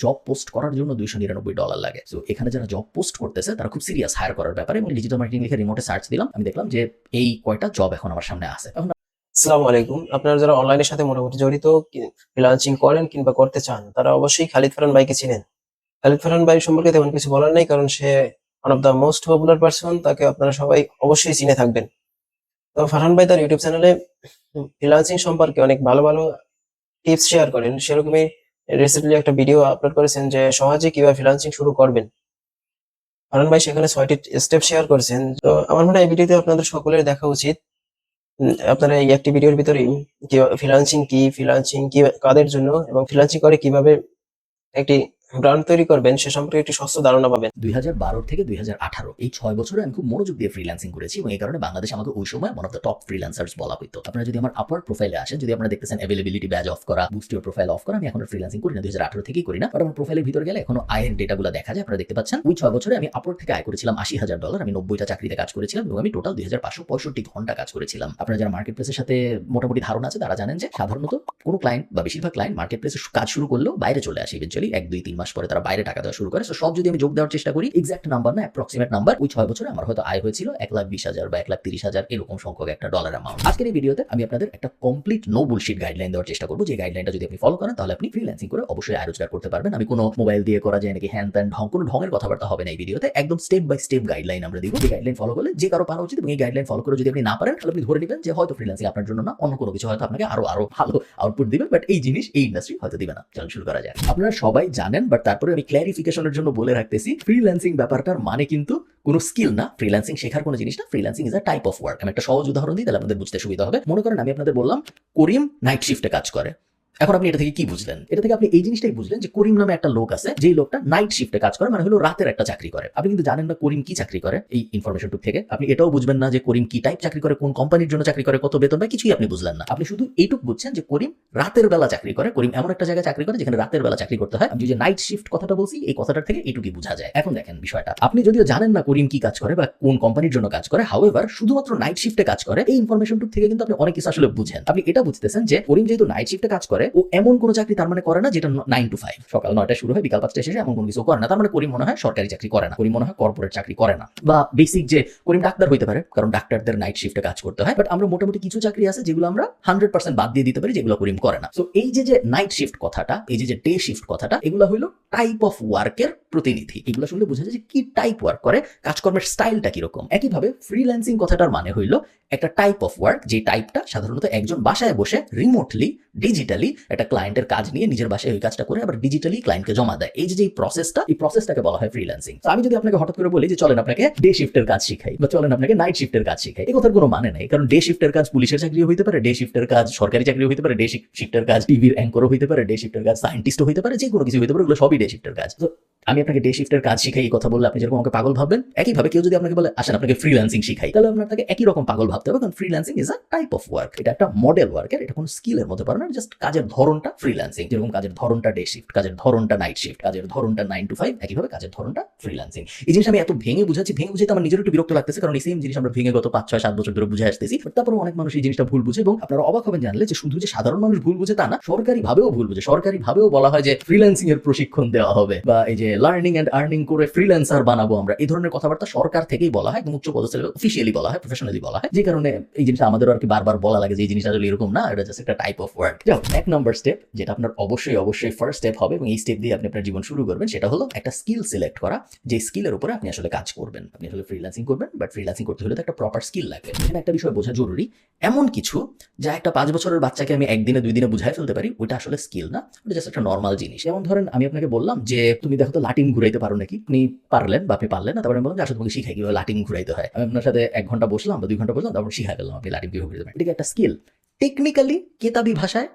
Job post করার জন্য $299 লাগে। তো এখানে যারা জব পোস্ট করতেছে তারা খুব সিরিয়াস হায়ার করার ব্যাপারে, এবং ডিজিটাল মার্কেটিং লিখে রিমোটে সার্চ দিলাম, আমি দেখলাম যে এই কয়টা জব এখন আমার সামনে আছে। এখন আসসালামু আলাইকুম। আপনারা যারা অনলাইনের সাথে মোটামুটি জড়িত, ফ্রিল্যান্সিং করেন কিংবা করতে চান, তারা অবশ্যই খালিদ ফারহান ভাইকে চিনেন। খালিদ ফারহান ভাই সম্পর্কে তেমন কিছু বলার নেই, কারণ সে one of the most popular person. তাকে আপনারা সবাই অবশ্যই চিনে থাকবেন। তো ফারহান ভাই তার ইউটিউব চ্যানেলে ফ্রিল্যান্সিং সম্পর্কে অনেক ভালো ভালো টিপস শেয়ার করেন। সেরকমই রিসেন্টলি একটা ভিডিও আপলোড করেছেন যে সহজে কিভাবে ফ্রিল্যান্সিং শুরু করবেন। ফারহান ভাই সেখানে 6টি স্টেপ শেয়ার করেছেন। তো আমার মনে হয় এই ভিডিওতে আপনাদের সকলের দেখা উচিত। আপনারা এই একটি ভিডিওর ভিতরেই ফ্রিল্যান্সিং কি, কাদের জন্য, এবং ফ্রিল্যান্সিং করে কিভাবে একটি ব্র্যান্ড তৈরি করবেন সে সম্পর্কে একটি স্বচ্ছ ধারণা পাবেন। 2012 থেকে 2018 এই 6 বছরে আমি খুব মনোযোগ দিয়ে ফ্রিল্যান্সিং করেছি, এবং এই কারণে বাংলাদেশ আমাকে ওই সময় one of the top freelancers বলা হতো। আপনারা যদি আমার আপওয়ার্ক প্রোফাইলে আসেন, যদি আপনারা দেখতেছেন অ্যাভেলেবিলিটি ব্যাজ অফ করা, বুস্ট ইউর প্রোফাইল অফ করা, আমি এখন ফ্রিল্যান্সিং করি না, 2018 থেকেই করি না। বাট আমার প্রোফাইলের ভিতরে গেলে এখনো আয়ের ডেটাগুলো দেখা যায়, আপনারা দেখতে পাচ্ছেন। ওই 6 বছরে আমি আপওয়ার্ক থেকে আয় করেছিলাম $80,000। আমি 90টা চাকরিতে কাজ করেছিলাম, এবং আমি টোটাল 2565 ঘন্টা কাজ করেছিলাম। আপনারা যারা মার্কেট প্লেসের সাথে মোটামুটি ধারণা আছে তারা জানেন যে সাধারণত কোনো ক্লায়েন্ট বা বেশিরভাগ ক্লায়েন্ট মার্কেট প্লেসে কাজ শুরু করলেও বাইরে চলে আসে। ইভেন্চুয়ালি 1-2-3 মাস পরে তারা বাইরে টাকা দেওয়া শুরু করে। সব যদি আমি যোগ দেওয়ার চেষ্টা করি, এক্সাক্ট নাম্বার না, অ্যাপ্রক্সিমেট নাম্বার, ওই 6 বছরে আমার হয়তো আয় হয়েছিল 1,20,000 বা 1,30,000 এরকম সংখ্যক একটা ডলার অ্যামাউন্ট। আজকের এই ভিডিওতে আমি আপনাদের একটা কমপ্লিট নো বুলশিট গাইডলাইন দেওয়ার চেষ্টা করবো, যে গাইডলাইনটা যদি আপনি ফলো করেন তাহলে আপনি ফ্রিল্যান্সিং করে অবশ্যই আয় রোজগার করতে পারবেন। আমি কোনো মোবাইল দিয়ে করা যায় নাকি হ্যান ত্যান কোনো ঢঙের কথাবার্তা হবে না এই ভিডিওতে। একদম স্টেপ বাই স্টেপ গাইডলাইন আমরা দিব, যে গাইডলাইন ফলো করলে যে কারো পারা উচিত, এবং এই গাইডলাইন ফলো করে যদি আপনি না পারেন তাহলে আপনি ধরে নেবেন যে হয়তো ফ্রিল্যান্সিং আপনার জন্য না, অন্য কোনো কিছু হয়তো আপনাকে আরো ভালো আউটপুট দিবে, বাট এই জিনিস এই ইন্ডাস্ট্রি হয়তো দিবে না। চলুন শুরু করা যায়। আপনারা সবাই জানেন, বাট তারপরে আমি ক্ল্যারিফিকেশনের জন্য বলে রাখতেছি, ফ্রিল্যান্সিং ব্যাপারটার মানে কিন্তু কোনো স্কিল না, ফ্রিল্যান্সিং শেখার কোনো জিনিস না। Freelancing is a type of work. আমি একটা সহজ উদাহরণ দিই, তাহলে আপনাদের বুঝতে সুবিধা হবে। মনে করেন আমি আপনাদের বললাম করিম নাইট শিফটে কাজ করে। এখন আপনি এটা থেকে কি বুঝলেন? এটা থেকে আপনি এই জিনিসটাই বুঝলেন যে করিম নামে একটা লোক আছে, যেই লোকটা নাইট শিফটে কাজ করে, মানে হলো রাতের একটা চাকরি করে। আপনি কিন্তু জানেন না করিম কি চাকরি করে। এই ইনফরমেশনটুক থেকে আপনি এটাও বুঝবেন না যে করিম কি টাইপ চাকরি করে, কোন কোম্পানির জন্য চাকরি করে, কত বেতন পায়, কিছুই আপনি বুঝলেন না। আপনি শুধু এইটুকু বুঝছেন যে করিম রাতের বেলা চাকরি করে। করিম এমন একটা জায়গায় চাকরি করে যেখানে রাতের বেলা চাকরি করতে হয়। আমি যে নাইট শিফট কথাটা বলছি, এই কথাটার থেকে এইটুকুই বোঝা যায়। এখন দেখেন বিষয়টা, আপনি যদিও জানেন না করিম কি কাজ করে বা কোন কোম্পানির জন্য কাজ করে, হাউএভার শুধুমাত্র নাইট শিফটে কাজ করে, এই ইনফরমেশনটুক থেকে কিন্তু আপনি অনেক কিছু আসলে বুঝেন। আপনি এটা বুঝতেছেন যে করিম যেহেতু নাইট শিফটে কাজ করে, ও এমন কোন চাকরি তার মানে করে না যেটা 9 to 5, সকাল 9টায় শুরু হয় বিকাল 5টায় শেষে, এমন কোনো কিছু করে না। তার মানে করিম মনে হয় সরকারি চাকরি করে না, করিম মনে হয় কর্পোরেট চাকরি করে না। বা বেসিক যে করিম ডাক্তার হইতে পারে, কারণ ডাক্তারদের নাইট শিফটে কাজ করতে হয়। বাট আমরা মোটামুটি কিছু চাকরি আছে যেগুলো আমরা 100% বাদ দিয়ে দিতে পারি, যেগুলো করিম করে না। সো এই যে নাইট শিফট কথাটা, এই যে ডে শিফট কথাটা, এগুলো হলো টাইপ অফ ওয়ার্কের প্রতিনিধি। এগুলো শুনলে বোঝা যায় যে কি টাইপ ওয়ার্ক করে, কাজকর্মের স্টাইলটা কিরকম। একইভাবে ফ্রিল্যান্সিং কথাটার মানে হইলো একটা টাইপ অফ ওয়ার্ক, যে টাইপটা সাধারণত একজন বাসায় বসে রিমোটলি ডিজিটালি একটা ক্লায়েন্টের কাজ নিয়ে নিজের বাসায় ওই কাজটা করে আবার ডিজিটালি ক্লায়েন্টকে জমা দেয়। এই যে প্রসেসটা, এই প্রসেসটাকে বলা হয় ফ্রিল্যান্সিং। তো আমি যদি আপনাকে হঠাৎ করে বলি যে চলেন আপনাকে ডে শিফটের কাজ শিখাই, বা চলেন আপনাকে নাইট শিফটের কাজ শিখাই, এই কথার কোনো মানে নাই। কারণ ডে শিফটের কাজ পুলিশের চাকরিও হইতে পারে, ডে শিফটের কাজ সরকারি চাকরিও হইতে পারে, ডে শিফটের কাজ টিভির অ্যাঙ্করও হইতে পারে, ডে শিফটের কাজ সায়েন্টিস্টও হইতে পারে, যে কোনো কিছু হইতে পারে, ওগুলো সবই ডে শিফটের কাজ। তো আমি আপনাকে ডে শিফটের কাজ শিখাই এই কথা বললে আপনি যেরকম আমাকে পাগল ভাববেন, একইভাবে কেউ যদি আপনাকে বলে আসেন আপনাকে ফ্রিল্যান্সিং শিখাই, তাহলে আপনাকে একই রকম পাগল ভাবতে হবে। কারণ freelancing is a type of work, এটা একটা মডেল ওয়ার্কের, এটা কোনো স্কিলের মধ্যে পড়ে না, জাস্ট কাজের ধরনটা ফ্রিল্যান্সিং। যেরকম কাজের ধরনটা ডে শিফট, কাজের ধরনটা নাইট শিফট, কাজের ধরনটা 9 to 5, একইভাবে কাজের ধরনটা ফ্রিল্যান্সিং। এই জিনিস আমি এত ভেঙে বুঝাচ্ছি, ভেঙে বুঝাইতে আমার নিজের একটু বিরক্ত লাগতেছে, কারণ এই সেম জিনিস আমরা ভেঙে গত 5-6-7 বছর ধরে বুঝে আসতেছি। তারপরে অনেক মানুষ এই জিনিসটা ভুল বুঝে, এবং আপনারা অবাক হবেন জানলে যে শুধু যে সাধারণ মানুষ ভুল বুঝে তা না, সরকারি ভাবেও ভুল বুঝে। সরকারি ভাবেও বলা হয় যে ফ্রিল্যান্সিং এর প্রশিক্ষণ দেওয়া হবে, বা এই যে লার্নিং এন্ড আর্নিং করে ফ্রিল্যান্সার বানাবো আমরা, এই ধরনের কথাবার্তা সরকার থেকেই বলা হয়, উচ্চ পদস্থ অফিসিয়ালি বলা হয়, প্রফেশনালি বলা হয়। যে কারণে এই জিনিসটা আমাদের আর কি বারবার বলা লাগে যে এই জিনিসটা আসলে এরকম না, এটা জাস্ট একটা টাইপ অফ ওয়ার্ক। যাও, 1 নম্বর স্টেপ, যেটা আপনার অবশ্যই ফার্স্ট স্টেপ হবে, এবং এই স্টেপ দিয়ে আপনি আপনার জীবন শুরু করবেন, সেটা হলো একটা স্কিল সিলেক্ট করা, যে স্কিলের উপরে আপনি আসলে কাজ করবেন। আপনি আসলে ফ্রিল্যান্সিং করবেন, বাট ফ্রিল্যান্সিং করতে হলে তো একটা প্রপার স্কিল লাগবে। এখানে একটা বিষয় বোঝা জরুরি, এমন কিছু যা একটা 5 বছরের বাচ্চাকে আমি একদিনে 2 দিনে বুঝাই ফেলতে পারি, ওটা আসলে স্কিল না, ওটা জাস্ট একটা নর্মাল জিনিস। যেমন ধরেন আমি আপনাকে বললাম যে তুমি দেখো তো লাটিম ঘুরাইতে পারো নাকি, আপনি পারলেন বা আপনি পারলেন না, তারপরে আমি বললাম যে আসলে তোমাকে শিখাই কিভাবে লাটিম ঘুরাইতে হয়। আমি আপনার সাথে 1 ঘন্টা বসলাম বা 2 ঘন্টা বসলাম, তারপর শিখাই ফেললাম আপনি লাটিম কিভাবে ঘুরাইতে পারেন। এটা একটা স্কিল। টেকনিক্যালি কেতাবি ভাষায়,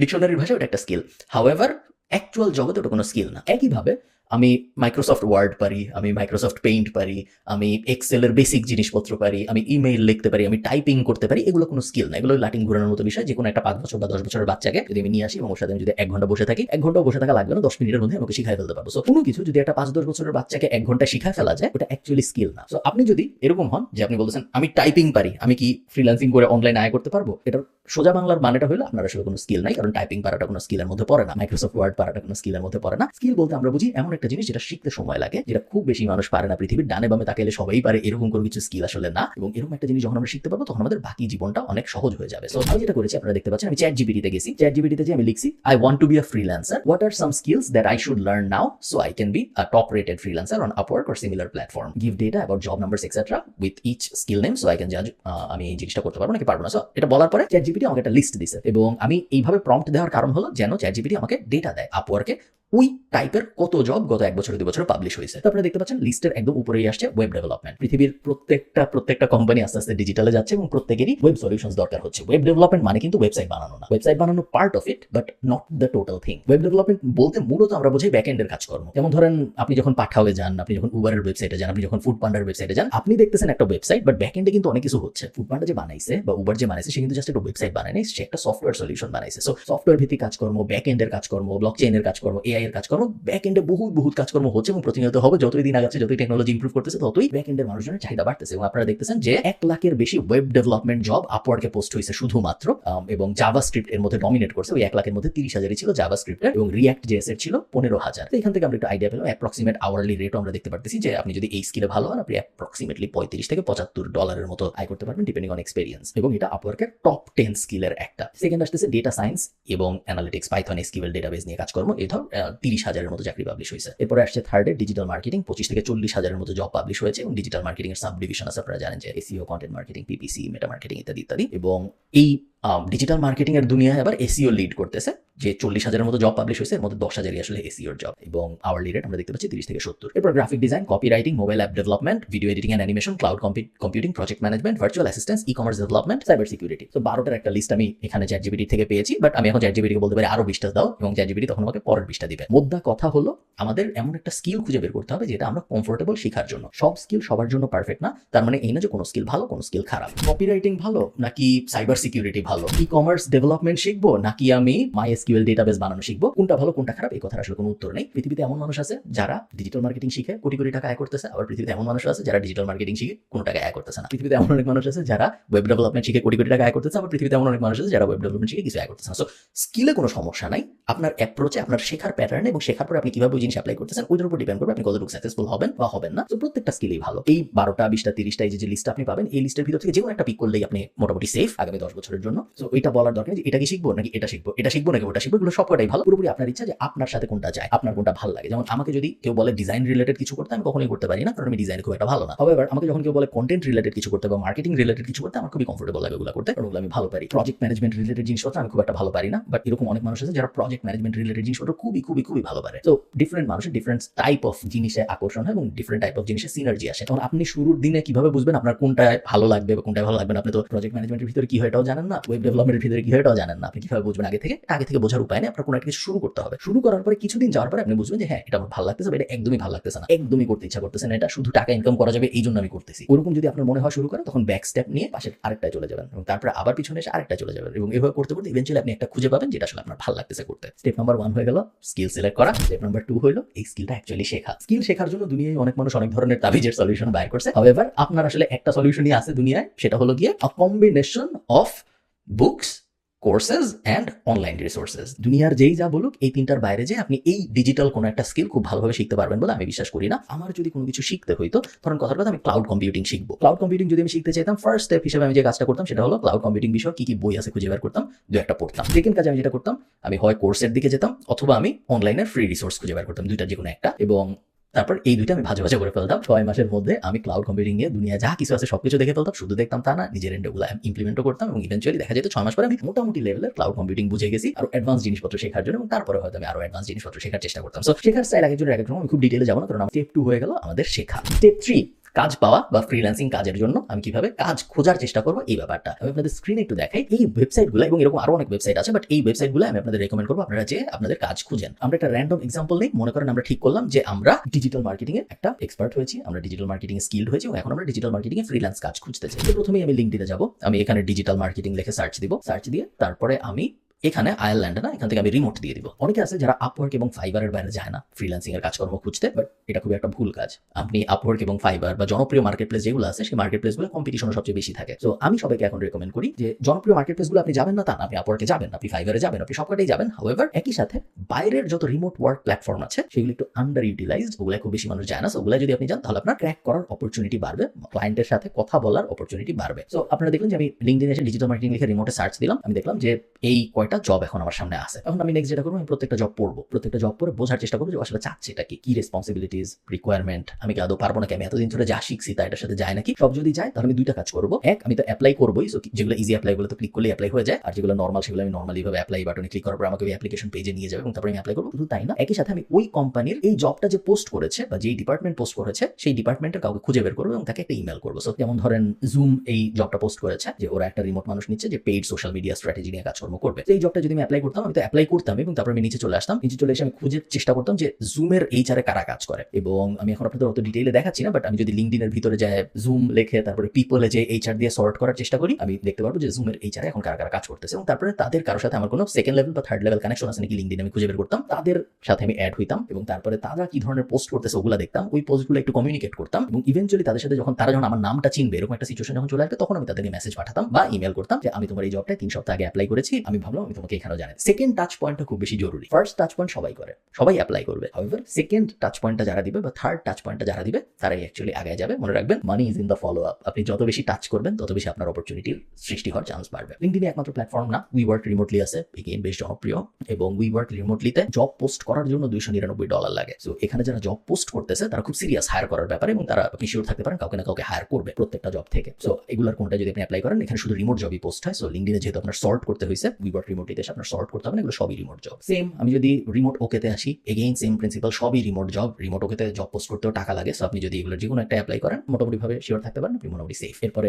ডিকশনারির ভাষায় ওটা একটা স্কিল। হাউএভার অ্যাকচুয়াল জগতে ওটা কোনো স্কিল না। একইভাবে আমি মাইক্রোসফট ওয়ার্ড পারি, আমি মাইক্রোসফট পেইন্ট পারি, আমি এক্সেলের বেসিক জিনিসপত্র পারি, আমি ইমেইল লিখতে পারি, আমি টাইপিং করতে পারি, এগুলো কোনো স্কিল না, এগুলো লাটিন ঘোরানোর মতো বিষয়। যে কোনো একটা 5 বছর বা 10 বছরের বাচ্চাকে যদি আমি নিয়ে আসি এবং ওর সাথে আমি যদি 1 ঘন্টা বসে থাকি, 1 ঘন্টা বসে থাকা লাগবে না, 10 মিনিটের মধ্যে আমাকে শিখাই ফেলতে পারবো। সো কোনো কিছু যদি একটা 5-10 বছরের বাচ্চাকে 1 ঘন্টা শিখায় ফেলা যায়, ওটা অ্যাকচুয়ালি স্কিল না। সো আপনি যদি এরকম হন যে আপনি বলছেন আমি টাইপিং পারি, আমি কি ফ্রিল্যান্সিং করে অনলাইনে আয় করতে পারবো, এটার সোজা বাংলার মানেটা হলো আপনার আসলে কোনো স্কিল নাই, কারণ টাইপিং পারাটা কোনো স্কিলের মধ্যে পড়ে না, মাইক্রোসফট ওয়ার্ড পারাটা কোনো স্কিলের মধ্যে পড়ে না। স্কিল বলতে আমরা বুঝি এমন একটা জিনিস যেটা শিখতে সময় লাগে, যেটা খুব বেশি মানুষ পারে না, পৃথিবীর ডানে বামে তাকাইলে সবাই পারে, এরকম কোনো কিছু স্কিল আসলে না। এবং এরকম একটা জিনিস যখন আমরা শিখতে পারবো তখন আমাদের বাকি জীবনটা অনেক সহজ হয়ে যাবে। সো আমি যেটা করেছি আপনারা দেখতে পাচ্ছেন, আমি চ্যাট জিপিটিতে গেছি, চ্যাট জিপিটিতে যে আমি লিখছি I want to be a freelancer, what are some skills that I should learn now so I can be a top rated freelancer on Upwork or similar platform, give data about job numbers etcetera with each skill name so I can জাজ আমি এই জিনিসটা করতে পারবো নাকি পারবো না। So এটা বলার পরে চ্যাট জিপিটি আমাকে একটা লিস্ট দিছে, এবং আমি এইভাবে প্রম্পট দেওয়ার কারণ হলো যেন চ্যাট জিপিটি আমাকে ডেটা দেয় আপওয়ার্কে ওই টাইপের কত জব গত 1 বছর 2 বছর পাবলিশ হয়েছে। তো আপনারা দেখতে পাচ্ছেন লিস্টের একদম উপরেই আসছে ওয়েব ডেভেলপমেন্ট। পৃথিবীর প্রত্যেকটা কোম্পানি আস্তে আস্তে ডিজিটালে যাচ্ছে এবং প্রত্যেকেরই ওয়েব সলিউশনস দরকার হচ্ছে। ওয়েব ডেভেলপমেন্ট মানে কিন্তু ওয়েবসাইট বানানো না, ওয়েবসাইট বানানো part of it but not the total thing. Web development বলতে মূলত আমরা বুঝি ব্যাক এন্ডের কাজকর্ম। যেমন ধরেন আপনি যখন পাঠাওয়ে যান, আপনি যখন উবারের ওয়েবসাইটে যান, আপনি যখন ফুড পান্ডার ওয়েবসাইটে যান, আপনি দেখতেছেন একটা ওয়েবসাইট, বাট ব্যাক এন্ডে কিন্তু অনেক কিছু হচ্ছে। ফুড পান্ডা যে বানাইছে বা উবার যে বানাইছে সে কিন্তু জাস্ট একটা ওয়েবসাইট বানায় নাই, সে একটা সফটওয়্যার সলিউশন বানাইছে। সো সফটওয়্যার ভিত্তিক কাজকর্ম, ব্যাক এন্ডের কাজকর্ম, ব্লকচেইনের কাজকর্ম, এআই এর কাজকর্ম, ব্যাক এন্ডে বহুত কাজকর্ম হচ্ছে এবং প্রতিনিয়ত হবে। যতই দিন আগাচ্ছে, যতই টেকনোলজি ইমপ্রুভ করতেছে, ততই ব্যাক এন্ডের মানুষজনের চাহিদা বাড়তেছে। এবং আপনারা দেখতেছেন যে 1 লাখের বেশি ওয়েব ডেভেলপমেন্ট জব আপওয়ার্কে পোস্ট হয়েছে শুধুমাত্র, এবং জাভাস্ক্রিপ্ট এর মধ্যে ডমিনেট করছে। ওই 1 লাখের মধ্যে 30,000ই ছিল জাভাস্ক্রিপ্টের এবং রিঅ্যাক্ট জেএস এর ছিল 15,000। তো এখান থেকে আমরা একটু আইডিয়া পেলাম, অ্যাপ্রক্সিমেট আওয়ারলি রেটও আমরা দেখতে পারতেছি যে আপনি যদি এই স্কিলে ভালো হন, আপনি অ্যাপ্রক্সিমেটলি $35 থেকে $75 মতো আয় করতে পারবেন ডিপেন্ডিং অন এক্সপেরিয়েন্স। এবং এটা আপওয়ার্কের টপ 10 স্কিলের একটা। সেকেন্ড আসতেছে ডেটা সায়েন্স এবং অ্যানালিটিক্স, পাইথন, এসকিউএল ডেটাবেস নিয়ে কাজকর্ম। এই ধর 30,000-এর মতো চাকরি পাবলিশ হয়েছে। এরপরে আসছে থার্ডে ডিজিটাল মার্কেটিং, 25 থেকে 40,000-এর মতো জব পাবলিশ হয়েছে। এবং ডিজিটাল মার্কেটিং এর সাব ডিভিশন আছে, আপনারা জানেন যে এসইও, কন্টেন্ট মার্কেটিং, পিপিসি, মেটা মার্কেটিং ইত্যাদি। এবং এই ডিজিটাল মার্কেটিং এর দুনিয়ায় আবার এসইও লিড করতেছে, যে 40,000-এর মতো জব পাবলিশ হয়েছে, এর মধ্যে 10,000-ই আসলে এসইওর জব। এবং আওয়ারলি রেট আমরা দেখতে পাচ্ছি 30 থেকে 70। এরপর graphic design, copy writing, mobile app development, video editing and animation, cloud computing, project management, virtual assistance, e commerce development, cyber security. তো 12টার একটা লিস্ট আমি এখানে চ্যাট জিপিটি থেকে পেয়েছি, বাট আমি এখন চ্যাট জিপিটিকে বলতে পারি আরো 20টা দাও, এবং চ্যাট জিপিটি তখন আমাকে পরের 20টা দিবে। মোদ্দা কথা হলো আমাদের এমন একটা স্কিল খুঁজে বের করতে হবে যেটা আমরা কমফোর্টেবল শেখার জন্য। সব স্কিল সবার জন্য পারফেক্ট না, তার মানে এই না যে কোনো স্কিল ভালো, কোনো স্কিল খারাপ। কপি রাইটিং ভালো নাকি সাইবার সিকিউরিটি ভালো, ই কমার্স ডেভেলপমেন্ট শিখবো নাকি আমি মাইএসকিউএল ডেটাবেস বানানো শিখবো, কোনটা ভালো কোনটা খারাপ এই কথার আসলে কোনো উত্তর নেই। পৃথিবীতে এমন মানুষ আছে যারা ডিজিটাল মার্কেটিং শিখে কোটি কোটি টাকা আয় করতেছে, আবার পৃথিবীতে এমন মানুষ আছে যারা ডিজিটাল মার্কেটিং শিখে কোনো টাকা আয় করতেছে না। পৃথিবীতে এমন অনেক মানুষ আছে যারা ওয়েব ডেভেলপমেন্ট শিখে কোটি কোটি টাকা আয় করতেছে, আবার পৃথিবীতে এমন অনেক মানুষ আছে যারা ওয়েব ডেভেলপমেন্ট শিখে কিছু আয় করতেছে না। সো স্কিলে কোনো সমস্যা নাই, আপনার অ্যাপ্রোচে, আপনার শেখার প্যাটার্নে এবং শেখার পরে আপনি কিভাবে ওই জিনিস অ্যাপ্লাই করতেছেন ওইটার উপর ডিপেন্ড করবে আপনি কতটুকু সাকসেসফুল হবেন বা হবেন না। তো প্রত্যেকটা স্কিলই ভালো। এই 12টা 20টা 30টা এই যে লিস্ট আপনি পাবেন, এই লিস্টের ভিতর থেকে যে কোনো একটা পিক করলেই আপনি মোটামুটি সেফ আগামী 10 বছরের জন্য। সো এটা বলার দরকার যে এটা কি শিখবো নাকি এটা শিখবো, এটা শিখবো নাকি ওটা শিখবো, এগুলো সবকটাই ভালো। পুরোপুরি আপনার ইচ্ছা যে আপনার সাথে কোনটা যায়, আপনার কোনটা ভালো লাগে। যেমন আমাকে যদি কেউ বলে ডিজাইন রিলেটেড কিছু করতে, আমি কখনোই করতে পারি না, কারণ আমি ডিজাইনে খুব একটা ভালো না। However, আমাকে যখন কেউ বলে কন্টেন্ট রিলেটেড কিছু করতে বা মার্কেটিং রিলেটেড কিছু করতে, আমার খুবই কমফোর্টেবল লাগে ওগুলো করতে, কারণ ওগুলো আমি ভালো পারি। প্রজেক্ট ম্যানেজমেন্ট রিলেটেড জিনিসপত্র আমি খুব একটা ভালো পারি না, বাট এরকম অনেক মানুষ আছে যারা প্রজেক্ট ম্যানেজমেন্ট রিলেটেড জিনিসপত্র খুবই ভালো পারে। তো ডিফারেন্ট মানুষের ডিফারেন্ট টাইপ অফ জিনিসে আকর্ষণ হয় এবং ডিফারেন্ট টাইপ অফ জিনিসে সিনার্জি আসে। তখন আপনি শুরুর দিনে কিভাবে বুঝবেন আপনার কোনটা ভালো লাগবে বা কোনটা ভালো লাগবে না? আপনি তো প্রজেক্ট ম্যানেজমেন্টের ভিতরে কি হয় এটাও জানেন না, ওয়েব ডেভেলপমেন্টের ভিতরে কি হয় এটাও জানেন না। আপনি কিভাবে বুঝবেন আগে থেকে বোঝার উপায় নেই। আপনার কোনো একটা কিছু শুরু করতে হবে। শুরু করার পরে কিছুদিন যাওয়ার পরে আপনি বুঝবেন যে হ্যাঁ এটা আমার ভালো লাগতেছে, এটা একদমই ভালো লাগতেছে না, একদমই করতে ইচ্ছা করতেছে না, এটা শুধু টাকা ইনকাম করা যাবে এই জন্য আমি করতেছি। ওরকম যদি আপনার মনে হয় শুরু করেন, তখন ব্যাক স্টেপ নিয়ে পাশে আরেকটায় চলে যাবেন এবং তারপরে আবার পিছনে এসে আরেকটা চলে যাবেন, এবং এভাবে করতে করতে ইভেন্চুয়ালি আপনি একটা খুঁজে পাবেন যেটা আসলে আপনার ভালো লাগতেছে করতে। স্টেপ নাম্বার 1 হয়ে গেল স্কিল সিলেক্ট করা। স্টেপ নাম্বার 2 হলো এই স্কিলটা অ্যাকচুয়ালি শেখা। স্কিল শেখার জন্য দুনিয়ায় অনেক মানুষ অনেক ধরনের তাবিজের সলিউশন বাইর করছে। হাউএভার আপনার আসলে একটা সলিউশনই আছে দুনিয়ায়, সেটা হলো গিয়ে আ combination of books, courses and online resources. দুনিয়ার যেই যা বলুক এই তিনটার বাইরে যে আপনি এই ডিজিটাল কোনো একটা স্কিল খুব ভালোভাবে শিখতে পারবেন বলে আমি বিশ্বাস করি না। আমার যদি কোনো কিছু শিখতে হইতো, ধরুন কথার কথা আমি ক্লাউড কম্পিউটিং শিখবো। ক্লাউড কম্পিউটিং যদি আমি শিখতে চাইতাম, ফার্স্ট স্টেপ হিসেবে আমি যে কাজটা করতাম সেটা হলো ক্লাউড কম্পিউটিং বিষয়ে কি বই আছে খুঁজে বের করতাম, 2-1টা পড়তাম। সেকেন্ড কাজ আমি যেটা করতাম, আমি হয় কোর্সের দিকে যেতাম অথবা আমি অনলাইনের ফ্রি রিসোর্স খুঁজে বের করতাম, দুইটার যে কোনো একটা। এবং তারপর এই দুইটা আমি ভাজা করে ফেলতাম। 6 মাসের মধ্যে আমি ক্লাউড কম্পিউটিং নিয়ে দুনিয়া যা কিছু আছে সবকিছু দেখে ফেলতাম। শুধু দেখতাম তা না, নিজের এন্ডে ওগুলো ইমপ্লিমেন্টও করতাম এবং ইভেন্চুয়ালি দেখা যেত 6 মাস পরে আমি মোটামুটি লেভেলের ক্লাউড কম্পিউটিং বুঝে গেছি আর অ্যাডভান্স জিনিসপত্র শেখার জন্য, এবং তারপরে হয়তো আমি আরো অ্যাডভান্স জিনিসপত্র শেখার চেষ্টা করতাম। সো শেখার স্টাইল একজনের এক এক রকম, আমি খুব ডিটেইলে যাবো না, কারণ স্টেপ 2 হয়ে গেল আমাদের শেখা। স্টেপ 3 কাজ পাওয়া বা ফ্রিল্যান্সিং কাজের জন্য আমি কিভাবে কাজ খোঁজার চেষ্টা করবো এই ব্যাপারটা আমি আপনাদের স্ক্রিনে একটু দেখাই। এই ওয়েবসাইটগুলো এবং এরকম আরো অনেক ওয়েবসাইট আছে, বাট এই ওয়েবসাইটগুলো আমি আপনাদের রেকমেন্ড করবো আপনারা যে আপনাদের কাজ খুঁজেন। আমরা একটা র্যান্ডম এক্সাম্পল নেই, মনে করেন আমরা ঠিক করলাম যে আমরা ডিজিটাল মার্কেটিং এ একটা এক্সপার্ট হয়েছি, আমরা ডিজিটাল মার্কেটিং এ স্কিলড হয়েছি এবং এখন আমরা ডিজিটাল মার্কেটিং এ ফ্রিল্যান্স কাজ খুঁজতে চাই। তো প্রথমেই আমি লিঙ্কডিনে যাব, আমি এখানে ডিজিটাল মার্কেটিং লিখে সার্চ দিব, সার্চ দিয়ে তারপরে আমি এখানে আয়ারল্যান্ডে না, এখান থেকে আমি রিমোট দিয়ে দিব। অনেকে আছে যারা আপওয়ার্ক এবং ফাইবারের বাইরে যায় না ফ্রিল্যান্সিং এর কাজকর্ম খুঁজতে, বাট এটা খুবই একটা ভুল কাজ। আপনি আপওয়ার্ক এবং ফাইবার বা জনপ্রিয় মার্কেট প্লেস যেগুলো আছে সেই মার্কেট প্লেসগুলো কম্পিটিশন সবচেয়ে বেশি থাকে। তো আমি সবাইকে এখন রেকমেন্ড করি যে জনপ্রিয় মার্কেট প্লেসগুলো আপনি যাবেন না তা না, আপনি আপওয়ার্কে যাবেন, আপনি ফাইবারে যাবেন, আপনি সবকটাই যাবেন। হাউএভার একই সাথে বাইরের যত রিমোট ওয়ার্ক প্ল্যাটফর্ম আছে সেগুলো একটু আন্ডার ইউটিলাইজড, ওগুলো খুব বেশি মানুষ যায় না। ওগুলো যদি আপনি যান তাহলে আপনার ক্র্যাক করার অপরচুনিটি বাড়বে, ক্লায়েন্টের সাথে কথা বলার অপরচুনিটি বাড়বে। সো আপনারা দেখলেন যে আমি লিঙ্কডিনে এসে ডিজিটাল মার্কেটিং লিখে রিমোটে সার্চ দিলাম, আমি দেখলাম যে এই কয়টা জব এখন আমার সামনে আছে। এখন আমি নেক্সট যেটা করবো, আমি প্রত্যেকটা জব পড়বো, প্রত্যেকটা জব পড়ে বোঝার চেষ্টা করবো যে আসলে চাচ্ছে এটা কি রেসপন্সিবিলিটিস, রিকোয়ারমেন্ট, আমি কি আদৌ পারবো নাকি, আমি এতদিন ধরে যা শিখছি তা এটার সাথে যায় নাকি। সব যদি যায় তাহলে আমি দুইটা কাজ করবো, এক আমি তো অ্যাপ্লাই করবোই, সো যেগুলো ইজি অ্যাপ্লাই গুলো তো ক্লিক করলে অ্যাপ্লাই হয়ে যায়, আর যেগুলো নর্মাল সেগুলো আমি নর্মালি ভাবে অ্যাপ্লাই বাটনে ক্লিক করার পর আমাকে ওই অ্যাপ্লিকেশন পেজে নিয়ে যাবে এবং তারপরে আমি অ্যাপ্লাই করবো। শুধু তাই না, একই সাথে আমি ওই কোম্পানির এই জবটা যে পোস্ট করেছে বা যেই ডিপার্টমেন্ট পোস্ট করেছে সেই ডিপার্টমেন্টের কাউকে খুঁজে বের করবো এবং তাকে একটা ইমেল করবো। সো যেমন ধরেন জুম এই জবটা পোস্ট করেছে যে ওরা একটা রিমোট মানুষ নিচ্ছে যে পেইড সোশ্যাল মিডিয়া স্ট্র্যাটেজি নিয়ে কাজকর্ম করবে। এই জবটা যদি আমি অ্যাপ্লাই করতাম, আমি তো অ্যাপ্লাই করতাম এবং তারপরে আমি নিচে চলে আসতাম, নিচে চলে এসে আমি খুঁজে চেষ্টা করতাম যে জুমের এইচআরে কারা কাজ করে। এবং আমি এখন আপনাদের অত ডিটেইলে দেখাচ্ছি না, বাট আমি যদি লিঙ্কডিনের ভিতরে যায় জুম লেখে তারপরে পিপলে যে এইচআর দিয়ে সর্ট করার চেষ্টা করি, আমি দেখতে পারবো যে জুমের এইচআরে এখন কারা কারা কাজ করতেছে এবং তারপরে তাদের কারোর সাথে আমার কোনো সেকেন্ড লেভেল বা থার্ড লেভেল কানেকশন আছে নাকি লিঙ্কডিনে আমি খুঁজে বের করতাম, তাদের সাথে আমি অ্যাড হইতাম এবং তারপরে তারা কি ধরনের পোস্ট করতেছে ওগুলো দেখতাম, ওই পোস্টগুলো একটু কমিউনিকেট করতাম এবং ইভেন্চুয়ালি তাদের সাথে যখন তারা যখন আমার নামটা চিনবে এরকম একটা সিচুয়েশন যখন চলে আসবে তখন আমি তাদেরকে মেসেজ পাঠাতাম বা ইমেল করতাম যে আমি তোমার এই জবটায় 3 সপ্তাহ আগে অ্যাপ্লাই করেছি, আমি ভাবলাম আমি তোমাকে এখানেও জানাই। সেকেন্ড টাচ পয়েন্টটা খুব বেশি জরুরি। ফার্স্ট টাচ পয়েন্ট সবাই করে, সবাই অ্যাপ্লাই করবে, হাউএভার সেকেন্ড টাচ পয়েন্টটা যারা দিবে বা থার্ড টাচ পয়েন্টটা যারা দিবে তারাই অ্যাকচুয়ালি আগে যাবে। মনে রাখবেন, money is in the follow up. আপনি যত বেশি টাচ করবেন তত বেশি আপনার অপরচুনিটির সৃষ্টি হওয়ার চান্স বাড়বে। লিঙ্কডিনে একমাত্র প্ল্যাটফর্ম না, উই ওয়ার্ক রিমোটলি আছে, এগেইন বেশ জনপ্রিয়, এবং উই ওয়ার্ক রিমোটলিতে জব পোস্ট করার জন্য $299 লাগে। সো এখানে যারা জব পোস্ট করতেছে তারা খুব সিরিয়াস হায়ার করার ব্যাপারে এবং তারা আপনি শিওর থাকতে পারেন কাউকে না কাউকে হায়ার করবে প্রত্যেকটা জব থেকে। সো এগুলোর কোনটা যদি আপনি অ্যাপ্লাই করেন, এখানে শুধু রিমোট জবই পোস্ট হয়। সো লিঙ্কডিনে যেহেতু আপনার সর্ট করতে হয়েছে, উই ওয়ার্ক রিমোটলিতে আপনার সর্ট করতে হবে না, এগুলো সবই রিমোট জব। সেম আমি যদি রিমোট ওকেতে আসি, এগেইন সেম প্রিন্সিপাল, সবই রিমোট জব। রিমোট ওকেতে জব পোস্ট করতেও টাকা লাগে, সো আপনি যদি এগুলো যে কোনো একটা অ্যাপ্লাই করেন মোটামুটি ভাবে শিওর থাকতে পারেন আপনি মোটামুটি সেফ। এরপরে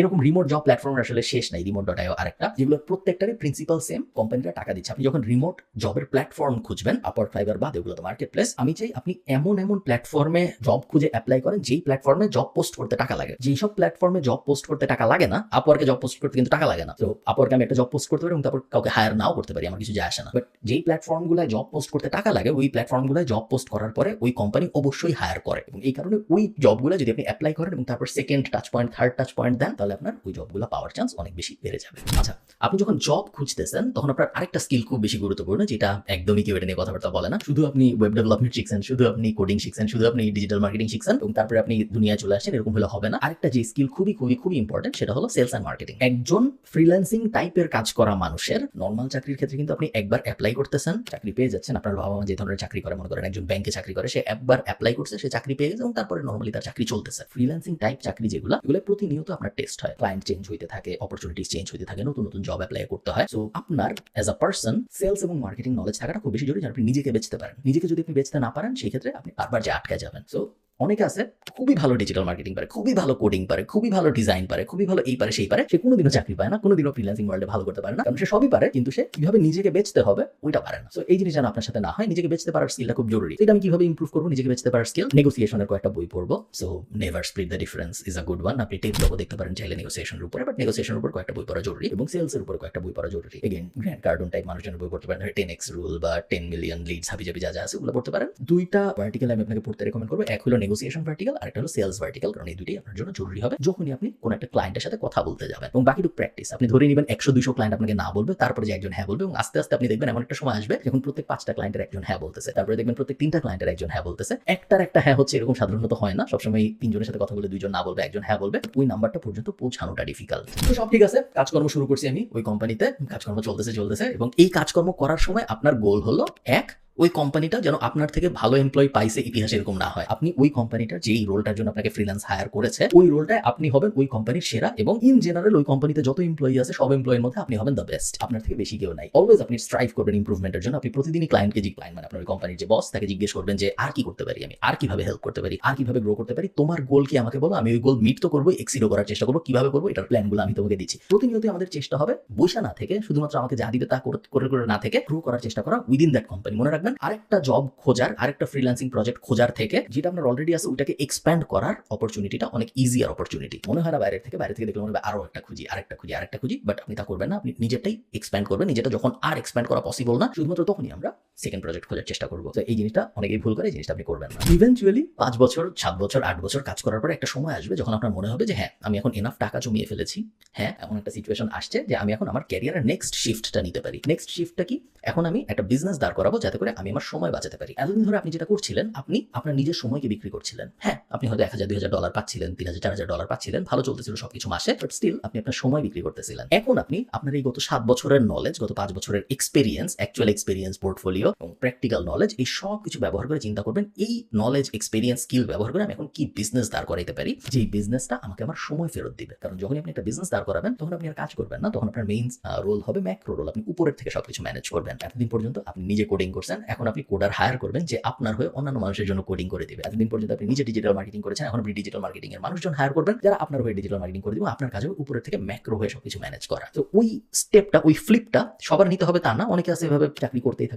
এরকম রিমোট জব প্ল্যাটফর্মের আসলে শেষ নাই, রিমোট.io আরেকটা, যেগুলো প্রত্যেকটারই প্রিন্সিপাল সেম, কোম্পানিরা টাকা দিচ্ছে। আপনি যখন রিমোট জবের প্ল্যাটফর্ম খুঁজবেন, আপওয়ার্ক, ফাইবার বাদ, এগুলো তো মার্কেট প্লেস, আমি চাই আপনি এমন প্ল্যাটফর্মে জব খুঁজে অ্যাপ্লাই করেন যেই প্ল্যাটফর্মে জব পোস্ট করতে টাকা লাগে। যেই সব প্ল্যাটফর্মে জব পোস্ট করতে টাকা লাগে না, আপওয়ার্কে জব পোস্ট করতে কিন্তু টাকা লাগে না। তো আপওয়ার্কে আমি একটা জব পোস্ট করতে পারি এবং তারপর কাউকে হায়ার নাও করতে পারি, আমার কিছু যায় আসে না। বাট যেই প্ল্যাটফর্মগুলোয় জব পোস্ট করতে টাকা লাগে, ওই প্ল্যাটফর্মগুলোয় জব পোস্ট করার পরে ওই কোম্পানি অবশ্যই হায়ার করে এবং এই কারণে ওই জবগুলো যদি আপনি অ্যাপ্লাই করেন এবং তারপর second touch point, third touch point দেন, তাহলে আপনার ওই জবগুলো পাওয়ার চান্স অনেক বেশি বেড়ে যাবে। আচ্ছা, আপনি যখন জব খুঁজতেছেন তখন আপনার আরেকটা স্কিল খুব বেশি গুরুত্বপূর্ণ, যেটা একদমই কেউ এটা নিয়ে কথাবার্তা বলে না। শুধু আপনি ওয়েব ডেভেলপমেন্ট শিখছেন, শুধু আপনি কোডিং শিখছেন, শুধু আপনি ডিজিটাল মার্কেটিং শিখছেন এবং তারপরে আপনি দুনিয়ায় চলে আসছেন, এরকম হলে হবে না। আরেকটা যে স্কিল খুবই খুবই খুবই ইম্পর্টেন্ট, সেটা হলো সেলস এন্ড মার্কেটিং। একজন ফ্রিল্যান্সিং টাইপের কাজ করা মানুষের নর্মাল চাকরির ক্ষেত্রে কিন্তু আপনি একবার অ্যাপ্লাই করতেছেন, চাকরি পেয়ে যাচ্ছেন। আপনার বাবা মা যে ধরনের চাকরি করে, মনে করেন একজন ব্যাংকে চাকরি করে, সে একবার অ্যাপ্লাই করছে, সে চাকরি পেয়ে গেছে এবং তারপরে নর্মালি তার চাকরি চলতেছে। ফ্রিল্যান্সিং টাইপ চাকরি যেগুলো, এগুলো প্রতিনিয়ত আপনার টেস্ট হয়, ক্লায়েন্ট চেঞ্জ হইতে থাকে, অপরচুনিটিস চেঞ্জ হইতে থাকে, নতুন নতুন জব অ্যাপ্লাই করতে হয়। সো আপনার অ্যাজ আ পার্সন সেলস এবং মার্কেটিং নলেজ থাকাটা খুব বেশি জরুরি, আপনি নিজেকে বেচতে পারেন। নিজেকে যদি আপনি বেচতে না পারেন, সেই ক্ষেত্রে আপনি বারবার যে আটকে যাবেন। সো অনেকে আছে খুবই ভালো ডিজিটাল মার্কেটিং পারে, খুবই ভালো কোডিং পারে, খুবই ভালো ডিজাইন পারে, খুবই ভালো এই পারে সেই পারে, সে কোনোদিনও চাকরি পায় না, কোনোদিনও ফ্রিল্যান্সিং ওয়ার্ল্ডে ভালো করতে পারে না, কারণ সে সবই পারে কিন্তু সে কিভাবে নিজেকে বেচতে হবে ওইটা পারে না। সো এই জিনিস যেন আপনার সাথে না হয়, নিজেকে বেচতে পারার স্কিলটা খুব জরুরি। এটা আমি কিভাবে ইমপ্রুভ করবো নিজেকে বেচতে পারার স্কিল? নেগোসিয়েশনের কয়েকটা বই পড়বো। So never split the difference is a good one. আপনি টেপ টপও দেখতে পারেন চাইলে নেগোসিয়েশনের উপরে, বাট নেগোসিয়েশনের উপর কয়েকটা বই পড়া জরুরি এবং সেলস এর উপর কয়েকটা বই পড়া জরুরি। এগেইন গ্র্যান্ড কার্ডন টাইপ মানুষজনের বই পড়তে পারেন, 10x রুল বা 10 মিলিয়ন লিডস হাবিজাবি যা যা আছে ওগুলো পড়তে পারেন। দুইটা ভার্টিক্যাল আমি আপনাকে পড়তে রেকমেন্ড করবো, এক হলো নেগোসিয়েশন ভার্টিক্যাল আর একটা হলো সেলস ভার্টিক্যাল, কারণ এই দুটোই আপনার জন্য জরুরি হবে যখনই আপনি কোনো একটা ক্লায়েন্টের সাথে কথা বলতে যাবেন। এবং বাকিটুকু প্র্যাকটিস। আপনি ধরে নেবেন 100-200 ক্লায়েন্ট আপনাকে না বলবে, তারপরে যে একজন হ্যাঁ বলবে, এবং আস্তে আস্তে আপনি দেখবেন এমন একটা সময় আসবে যখন প্রত্যেক 5টা ক্লায়েন্টের একজন হ্যাঁ বলতেছে, তারপরে দেখবেন প্রত্যেক 3টা ক্লায়েন্টের একজন হ্যাঁ বলতেছে। একটার একটা হ্যাঁ হচ্ছে এরকম সাধারণত হয় না, সবসময় 3 জনের সাথে কথা বলে 2 জন না বলবে, একজন হ্যাঁ বলবে। ওই নাম্বারটা পর্যন্ত পৌঁছানোটা ডিফিকাল্ট। তো সব ঠিক আছে, কাজকর্ম শুরু করছি আমি ওই কোম্পানিতে, কাজকর্ম চলতেছে এবং এই কাজকর্ম করার সময় আপনার গোল হলো, এক, ওই কোম্পানিটা যেন আপনার থেকে ভালো এমপ্লয়ি পাইছে ইতিহাসে এরকম না হয়। আপনি ওই কোম্পানিটার যেই রোলটার জন্য আপনাকে ফ্রিল্যান্স হায়ার করেছে ওই রোলটায় আপনি হবেন ওই কোম্পানির সেরা, এবং ইন জেনারেল ওই কোম্পানিতে যত এমপ্লয়ি আছে সব এমপ্লয়ের মধ্যে আপনি হবেন দ্য বেস্ট। আপনার থেকে বেশি কেউ নাই। অলওয়েজ আপনি স্ট্রাইভ করবেন ইমপ্রুভমেন্টের জন্য। আপনি প্রতিদিনই ক্লায়েন্ট মানে আপনার ওই কোম্পানির যে বস তাকে জিজ্ঞেস করবেন যে আর কি করতে পারি আমি, আর কিভাবে হেল্প করতে পারি, আর কিভাবে গ্রো করতে পারি, তোমার গোল কি আমাকে বলো, আমি ওই গোল মিট তো করবো, এক্সিডও করার চেষ্টা করবো, কিভাবে করবো এটার প্ল্যানগুলো আমি তোমাকে দিচ্ছি। প্রতিনিয়ত আমাদের চেষ্টা হবে বসে না থেকে, শুধুমাত্র আমাকে যা দিবে তা করে না থেকে গ্রো করার চেষ্টা করা উইদিন দ্যাট কোম্পানি। মনে রাখবেন আরেকটা জব খোঁজার, আরেকটা ফ্রিল্যান্সিং প্রজেক্ট খোঁজার থেকে যেটা আপনার অলরেডি আছে ওইটাকে এক্সপ্যান্ড করার অপরচুনিটিটা অনেক ইজিয়ার অপরচুনিটি। মনে হয় না বাইরে থেকে দেখলে মনে হবে আরো একটা খুঁজি, আরেকটা খুঁজি, বাট আপনি তা করবেন না। আপনি নিজেরটাই এক্সপ্যান্ড করবেন। নিজেটা যখন আর এক্সপ্যান্ড করা পসিবল না, শুধুমাত্র তখনই আমরা সেকেন্ড প্রজেক্ট খোঁজার চেষ্টা করবো। তো এই জিনিসটা অনেকেই ভুল করে, এই জিনিসটা আপনি করবেন না। ইভেন্চুয়ালি 5 বছর 7 বছর 8 বছর কাজ করার পরে একটা সময় আসবে যখন আপনার মনে হবে যে হ্যাঁ আমি এখন এনাফ টাকা জমিয়ে ফেলেছি, হ্যাঁ এমন একটা সিচুয়েশন আসছে যে আমি এখন আমার ক্যারিয়ারের নেক্সট শিফটটা নিতে পারি। নেক্সট শিফটটা কি? এখন আমি একটা বিজনেস দাঁড় করাবো যাতে করে আমি আমার সময় বাঁচাতে পারি। এতদিন ধরে আপনি যেটা করছিলেন, আপনি আপনার নিজের সময়কে বিক্রি করছিলেন। হ্যাঁ আপনি হয়তো $1000-2000 পাচ্ছিলেন, $3000-4000 পাচ্ছিলেন, ভালো চলতেছিল সবকিছু মাসে, বাট স্টিল আপনি আপনার সময় বিক্রি করতেছিলেন। এখন আপনি আপনার এই গত 7 বছরের নলেজ, গত 5 বছরের এক্সপেরিয়েন্স, অ্যাকচুয়াল এক্সপেরিয়েন্স, পোর্টফোলিও এবং প্র্যাকটিক্যাল নলেজ, এই সব কিছু ব্যবহার করে চিন্তা করবেন এই নলেজ, এক্সপেরিয়েন্স, স্কিল ব্যবহার করে আমি এখন কি বিজনেস দাঁড় করাইতে পারি যে বিজনেসটা আমাকে আমার সময় ফেরত দিবে। কারণ যখন আপনি একটা বিজনেস দাঁড় করাবেন তখন আপনি আর কাজ করবেন না, তখন আপনার মেইন রোল হবে ম্যাক্রো রোল। আপনি উপরের থেকে সবকিছু ম্যানেজ করবেন। এতদিন পর্যন্ত আপনি নিজে কোডিং করছেন, এখন আপনি কোডার হায়ার করবেন যে আপনার হয়ে অন্যান্য মানুষের জন্য কোডিং করে দিবে। এতদিন পর্যন্ত আপনি নিজে ডিজিটাল মার্কেটিং করেছেন, এখন আপনি ডিজিটাল মার্কেটিং এর মানুষজন হায়ার করবেন যারা আপনার হয়ে ডিজিটাল মার্কেটিং করে দিবে। আপনার কাজ হবে উপরের থেকে ম্যাক্রো হয়ে সবকিছু ম্যানেজ করা। তো ওই স্টেপটা, ওই ফ্লিপটা সবার নিতে হবে তা না। অনেকে আছে এভাবে চাকরি করতেই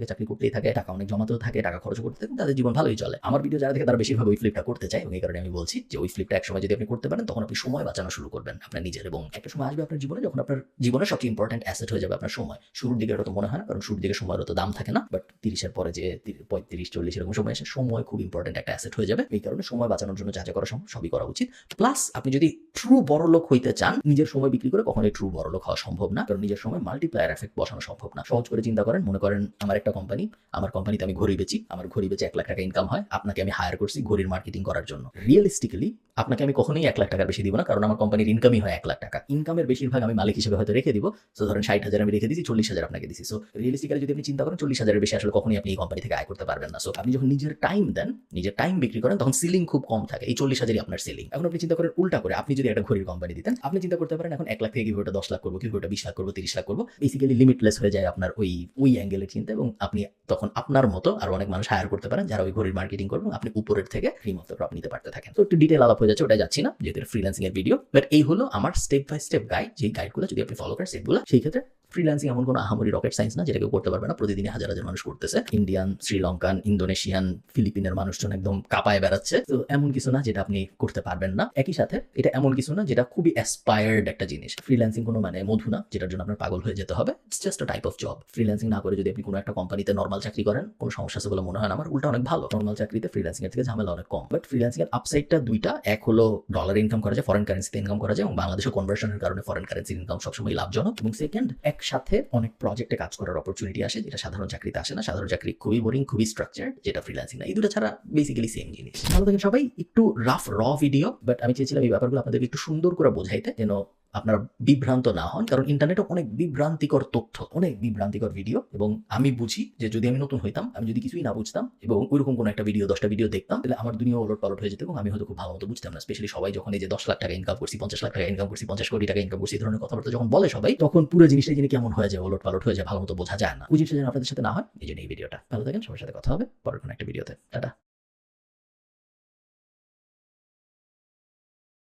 থাকে, টাকা অনেক জমাতেও থাকে, টাকা খরচ করতে থাকে, তাদের জীবন ভালোই চলে। আমার ভিডিও যারা দেখে তারা বেশিরভাগ ওই ফ্লিপটা করতে চায়, এবং এই কারণে আমি বলছি যে ওই ফ্লিপটা একসময় যদি আপনি করতে পারেন তখন আপনি সময় বাঁচানো শুরু করবেন আপনার নিজের, এবং একটা সময় আসবে আপনার জীবনে যখন আপনার জীবনের সবচেয়ে ইম্পর্টেন্ট অ্যাসেট হয়ে যাবে আপনার সময়। শুরুর দিকে এটা তো মনে হয় না, কারণ শুরুর দিকে সময়ের তো দাম থাকে না, বাট 30-এর পরে যে 35-40 এরকম সময় আসে, সময় খুব ইম্পর্টেন্ট একটা অ্যাসেট হয়ে যাবে। এই কারণে সময় বাঁচানোর জন্য যা যা করা সম্ভব সবই করা উচিত। প্লাস আপনি যদি ট্রু বড়লোক হইতে চান, নিজের সময় বিক্রি করে কখনোই ট্রু বড়লোক হওয়া সম্ভব না, কারণ নিজের সময় মাল্টিপ্লায়ার এফেক্ট বসানো সম্ভব না। সহজ করে চিন্তা করেন, মনে করেন আমার একটা কোম্পানি, আমার কোম্পানিতে আমি ঘড়ি বেচি, আমার ঘড়ি বেচে 1 লাখ টাকা ইনকাম হয়, আপনাকে আমি হায়ার করছি ঘড়ির মার্কেটিং করার জন্য। রিয়েলিস্টিক্যালি আপনাকে আমি কখনোই 1 লাখ টাকার বেশি দিব না, কারণ আমার কোম্পানির ইনকামই হয় 1 লাখ টাকা। ইনকামের বেশিরভাগ আমি মালিক হিসেবে হয়তো রেখে দিব। সো ধরেন 60,000 আমি রেখে দিয়েছি, 40,000 আপনাকে দিচ্ছি। সো রিয়েলিস্টিক্যালি যদি আপনি চিন্তা করেন 40,000-এর বেশি আসলে কখনোই আপনি এই কোম্পানি থেকে আয় করতে পারবেন না। সো আপনি যখন নিজের টাইম দেন, নিজের টাইম বিক্রি করেন, তখন সিলিং খুব কম থাকে। এই 40,000-ই আপনার সিলিং। এখন আপনি চিন্তা করেন উল্টা করে, আপনি যদি একটা ঘড়ির কোম্পানি দিতেন, আপনি চিন্তা করতে পারেন এখন 1 লাখ থেকে কিভাবে 10 লাখ করবো, কিভাবে 20 লাখ করবো, 30 লাখ করবো। বেসিক্যালি লিমিটলেস হয়ে যায় আপনার ওই অ্যাঙ্গেলের চিন্তা, এবং আপনি তখন আপনার মতো আর অনেক মানুষ হায়ার করতে পারেন যারা ওই ঘড়ির মার্কেটিং করবেন, আপনি উপরের থেকে ক্রিম অফ দ্য ক্রপ নিতে পারতে থাকেন। তো একটু ডিটেল আলাপ হয়ে যাচ্ছে, ওটা যাচ্ছি না যেহেতু ফ্রিল্যান্সিং এর ভিডিও, বাট এই হলো আমার স্টেপ বাই স্টেপ গাইড। যে গাইডগুলো যদি আপনি ফলো করেন স্টেপগুলো, সেই ক্ষেত্রে ফ্রিল্যান্সিং এমন কোনো আহামরি রকেট সায়েন্স না যেটা কেউ করতে পারবে না। প্রতিদিনই হাজার হাজার মানুষ করতেছে। ইন্ডিয়ান, শ্রীলঙ্কান, ইন্দোনেশিয়ান, ফিলিপিনের মানুষজন একদম কাঁপায় বেড়াচ্ছে। তো এমন কিছু না যেটা আপনি করতে পারবেন না। একই সাথে এটা এমন কিছু না যেটা খুবই অ্যাসপায়ার্ড একটা জিনিস। ফ্রিল্যান্সিং কোনো মানে মধু না যেটার জন্য আপনার পাগল হয়ে যেতে হবে। It's just a type of job. Freelancing না করে যদি আপনি কোনো একটা কোম্পানিতে নর্মাল চাকরি করেন, কোনো সমস্যা আছে বলে মনে হয় না আমার। উল্টা অনেক ভালো। নর্মাল চাকরিতে ফ্রিল্যান্সিং এর থেকে ঝামেলা অনেক কম। বাট ফ্রিল্যান্সিং এর আপসাইডটা দুইটা। এক হলো ডলার ইনকাম করা যায়, ফরেন কারেন্সিতে ইনকাম করা যায়, এবং বাংলাদেশে কনভার্সনের কারণে ফরেন কারেন্সির ইনকাম সবসময় লাভজনক। এবং সেকেন্ড, একসাথে অনেক প্রজেক্টে কাজ করার অপরচুনিটি আসে, যেটা সাধারণ চাকরিতে আসে না। সাধারণ চাকরি খুবই বোরিং, খুবই স্ট্রাকচার, যেটা ফ্রিল্যান্সিং না। এই দুটো ছাড়া বেসিক্যালি সেম জিনিস। ভালো থাকেন সবাই। একটু রাফ ভিডিও, বাট আমি চেয়েছিলাম এই ব্যাপারগুলো আপনাদেরকে একটু সুন্দর করে বোঝাইতে, যেন আপনারা বিভ্রান্ত না হন। কারণ ইন্টারনেটে অনেক বিভ্রান্তিকর তথ্য, অনেক বিভ্রান্তিকর ভিডিও, এবং আমি বুঝি যে যদি আমি নতুন হইতাম, আমি যদি কিছুই না বুঝতাম এবং ওইরকম কোনো একটা ভিডিও 10টা ভিডিও দেখতাম, তাহলে আমার দুনিয়া ওলট পালট হয়ে যেত, এবং আমি হয়তো খুব ভালো মতো বুঝতাম না। স্পেশালি সবাই যখন এই যে 10 লাখ টাকা ইনকাম করছি, 50 লাখ টাকা ইনকাম করছি, 50 কোটি টাকা ইনকাম করছি, এই ধরনের কথাবার্তা যখন বলে সবাই, তখন পুরো জিনিসটা যিনি কেমন হয়ে যায়, ওলট পালট হয়ে যায়, ভালো মতো বোঝা যায় না। ওই জিনিসটা যেন আপনাদের সাথে না হয়, এই জন্য এই ভিডিওটা। ভালো থাকেন, সবার সাথে কথা হবে পরের কোনো একটা ভিডিওতে। টাটা।